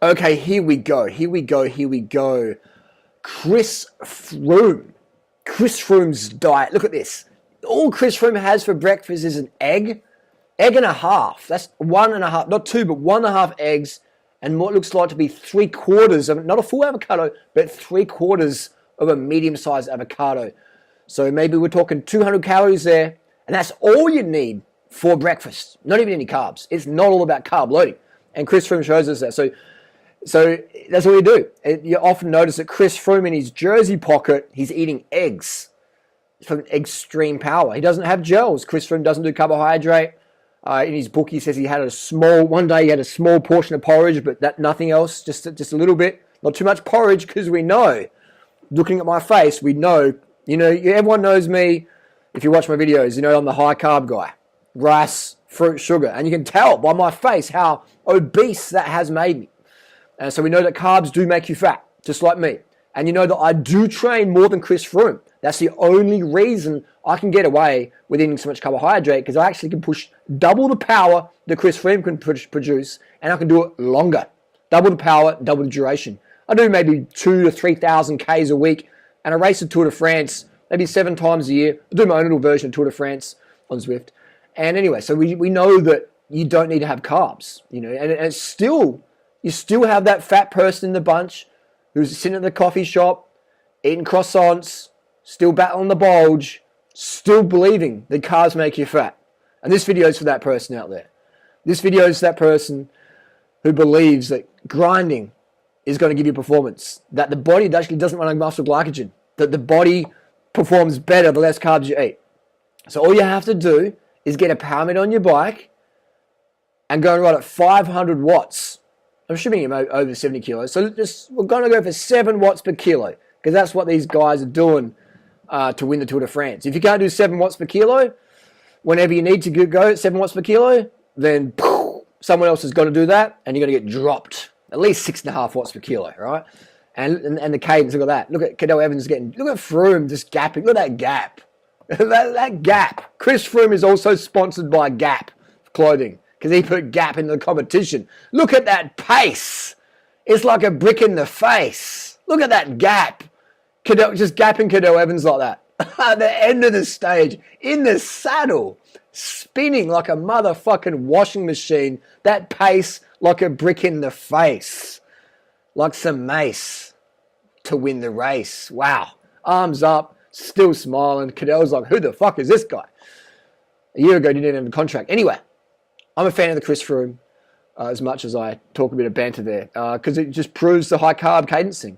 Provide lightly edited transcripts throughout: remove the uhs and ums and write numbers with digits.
Okay, here we go. Here we go. Here we go. Chris Froome. Chris Froome's diet. Look at this. All Chris Froome has for breakfast is an egg, egg and a half. That's one and a half, not two, but one and a half eggs, and what looks like to be 3/4 of, not a full avocado, but 3/4 of a medium-sized avocado. So maybe we're talking 200 calories there, and that's all you need for breakfast. Not even any carbs. It's not all about carb loading, and Chris Froome shows us that. So that's what we do. You often notice that Chris Froome in his jersey pocket, he's eating eggs from extreme power. He doesn't have gels. Chris Froome doesn't do carbohydrate. In his book, he says he had one day he had a small portion of porridge, but nothing else, just a little bit. Not too much porridge, because we know, looking at my face, we know, everyone knows me. If you watch my videos, I'm the high carb guy. Rice, fruit, sugar. And you can tell by my face how obese that has made me. And so we know that carbs do make you fat, just like me. And you know that I do train more than Chris Froome. That's the only reason I can get away with eating so much carbohydrate, because I actually can push double the power that Chris Froome can produce, and I can do it longer. Double the power, double the duration. I do maybe 2,000 to 3,000 Ks a week, and I race the Tour de France maybe 7 times a year. I do my own little version of Tour de France on Zwift. And anyway, so we know that you don't need to have carbs, and it's still, you still have that fat person in the bunch who's sitting at the coffee shop, eating croissants, still battling the bulge, still believing that carbs make you fat. And this video is for that person out there. This video is that person who believes that grinding is going to give you performance, that the body actually doesn't run on muscle glycogen, that the body performs better the less carbs you eat. So all you have to do is get a power meter on your bike and go and ride at 500 watts. I'm assuming you're over 70 kilos. So we're going to go for 7 watts per kilo, because that's what these guys are doing to win the Tour de France. If you can't do 7 watts per kilo, whenever you need to go at 7 watts per kilo, then someone else is going to do that, and you're going to get dropped. At least 6.5 watts per kilo, right? And the cadence, look at that. Look at Cadel Evans look at Froome just gapping. Look at that gap. that gap. Chris Froome is also sponsored by Gap clothing, because he put Gap into the competition. Look at that pace. It's like a brick in the face. Look at that gap. Just gapping Cadel Evans like that. At the end of the stage, in the saddle, spinning like a motherfucking washing machine. That pace like a brick in the face. Like some mace to win the race. Wow. Arms up, still smiling. Cadel's like, who the fuck is this guy? A year ago, he didn't have a contract. Anyway, I'm a fan of the Chris Froome, as much as I talk a bit of banter there, because it just proves the high carb cadencing.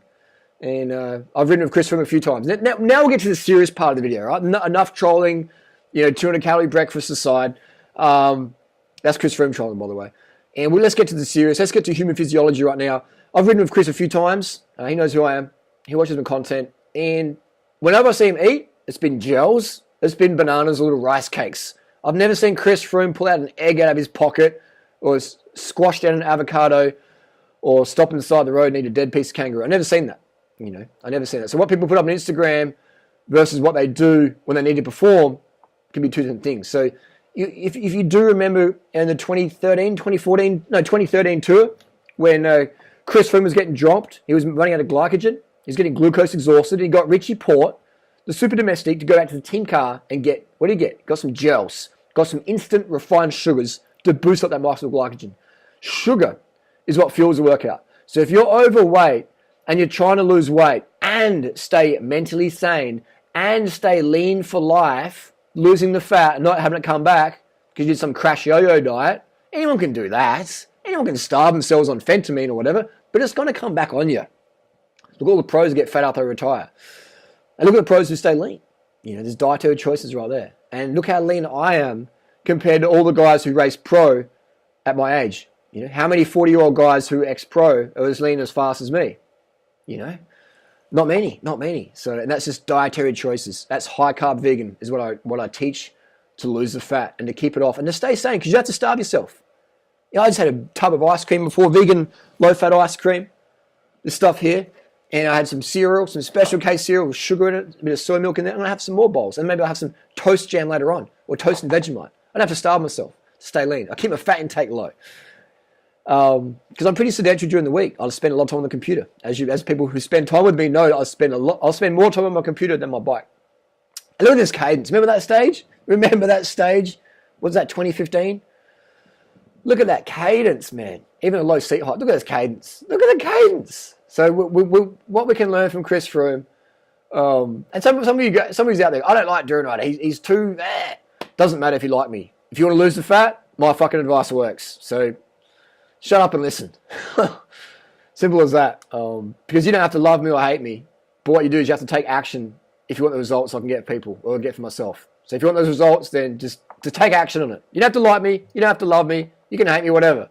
And I've ridden with Chris Froome a few times. Now we'll get to the serious part of the video, right? Enough trolling, 200 calorie breakfast aside. That's Chris Froome trolling, by the way. And let's get to the serious. Let's get to human physiology right now. I've ridden with Chris a few times. He knows who I am. He watches my content. And whenever I see him eat, it's been gels, it's been bananas or little rice cakes. I've never seen Chris Froome pull out an egg out of his pocket, or squash down an avocado, or stop inside the road and eat a dead piece of kangaroo. I've never seen that. I never seen that. So what people put up on Instagram versus what they do when they need to perform can be two different things. So if you do remember in the 2013 tour, when Chris Froome was getting dropped, he was running out of glycogen, he was getting glucose exhausted, and he got Richie Port, the super domestic, to go back to the team car and get, what did he get? Got some gels, got some instant refined sugars to boost up that muscle glycogen. Sugar is what fuels the workout. So if you're overweight and you're trying to lose weight and stay mentally sane and stay lean for life, losing the fat and not having it come back because you did some crash yo-yo diet, anyone can do that. Anyone can starve themselves on phentermine or whatever, but it's going to come back on you. Look at all the pros who get fat after they retire. And look at the pros who stay lean. There's dietary choices right there. And look how lean I am compared to all the guys who race pro at my age. How many 40-year-old guys who ex-pro are as lean as fast as me? Not many. So, and that's just dietary choices. That's high carb vegan is what I teach, to lose the fat and to keep it off and to stay sane, because you have to starve yourself. I just had a tub of ice cream before, vegan low-fat ice cream, this stuff here, and I had some cereal, some special case cereal with sugar in it, a bit of soy milk in there. I'm going to have some more bowls, and maybe I'll have some toast jam later on, or toast and Vegemite. I don't have to starve myself to stay lean. I keep my fat intake low. Because I'm pretty sedentary during the week. I'll spend a lot of time on the computer. As people who spend time with me know, I'll spend more time on my computer than my bike. And look at this cadence. Remember that stage? What was that, 2015? Look at that cadence, man. Even a low seat height. Look at this cadence. So what we can learn from Chris Froome, and some of you out there, I don't like Durianrider. He's too, doesn't matter if you like me. If you want to lose the fat, my fucking advice works. So shut up and listen. Simple as that. Because you don't have to love me or hate me. But what you do is you have to take action if you want the results I can get people or get for myself. So if you want those results, then just to take action on it. You don't have to like me. You don't have to love me. You can hate me, whatever.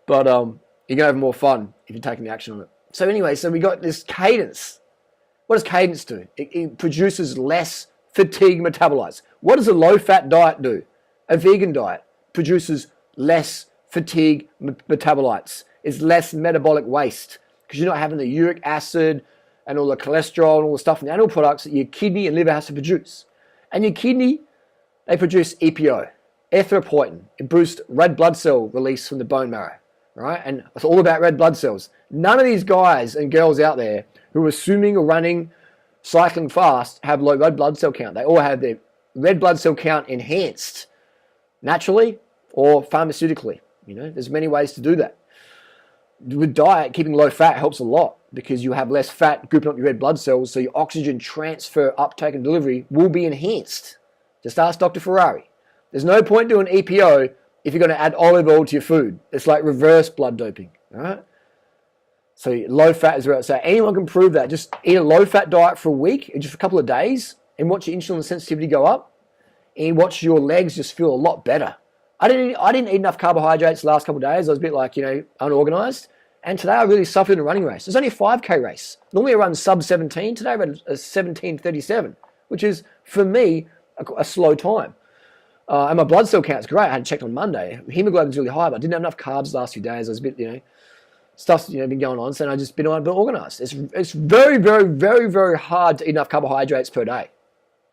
But you're going to have more fun if you're taking the action on it. So anyway, we got this cadence. What does cadence do? It produces less fatigue metabolites. What does a low-fat diet do? A vegan diet produces less fatigue metabolites. It's less metabolic waste because you're not having the uric acid and all the cholesterol and all the stuff in the animal products that your kidney and liver has to produce. And your kidney, they produce EPO, erythropoietin. It boosts red blood cell release from the bone marrow, right? And it's all about red blood cells. None of these guys and girls out there who are swimming or running, cycling fast have low red blood cell count. They all have their red blood cell count enhanced naturally or pharmaceutically. You know, there's many ways to do that. With diet, keeping low fat helps a lot because you have less fat grouping up your red blood cells, so your oxygen transfer, uptake, and delivery will be enhanced. Just ask Dr. Ferrari. There's no point doing EPO if you're going to add olive oil to your food. It's like reverse blood doping, all right? So low fat is where it's at. Anyone can prove that. Just eat a low-fat diet for a week, just a couple of days, and watch your insulin sensitivity go up, and watch your legs just feel a lot better. I didn't eat enough carbohydrates the last couple of days. I was a bit like, unorganized. And today I really suffered in a running race. It's only a 5K race. Normally I run sub 17. Today I ran a 17:37, which is, for me, a slow time. And my blood cell count's great. I had it checked on Monday. Hemoglobin's really high, but I didn't have enough carbs the last few days. I was a bit, stuff's been going on, so I've just been organized. It's very, very, very, very hard to eat enough carbohydrates per day.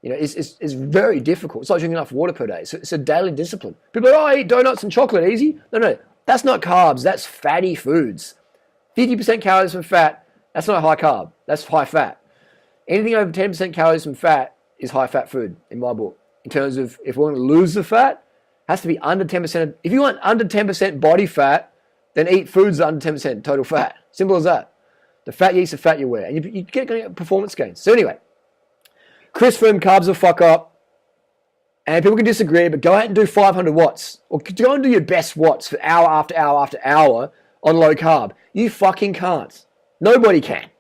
It's very difficult. It's like drinking enough water per day. So it's a daily discipline. People are like, I eat donuts and chocolate, easy. No, that's not carbs. That's fatty foods. 50% calories from fat, that's not high carb. That's high fat. Anything over 10% calories from fat is high fat food in my book. In terms of if we want to lose the fat, it has to be under 10%. If you want under 10% body fat, then eat foods that are under 10% total fat. Simple as that. The fat you eat is the fat you wear. And you get performance gains. So anyway, Chris Froome, carbs will fuck up. And people can disagree, but go out and do 500 watts. Or go and do your best watts for hour after hour after hour on low carb. You fucking can't. Nobody can.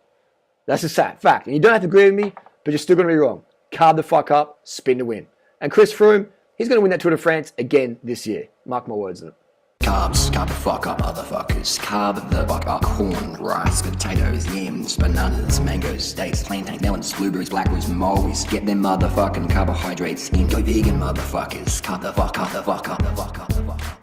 That's a sad fact. And you don't have to agree with me, but you're still going to be wrong. Carb the fuck up, spin to win. And Chris Froome, he's going to win that Tour de France again this year. Mark my words on it. Carbs, carb the fuck up, motherfuckers. Carb the fuck up. Corn, rice, potatoes, yams, bananas, mangoes, dates, plantains, melons, blueberries, blackberries, mulberries. Get them motherfucking carbohydrates in. Go vegan, motherfuckers. Carb the fuck up, the fuck up, the fuck up, the fuck up.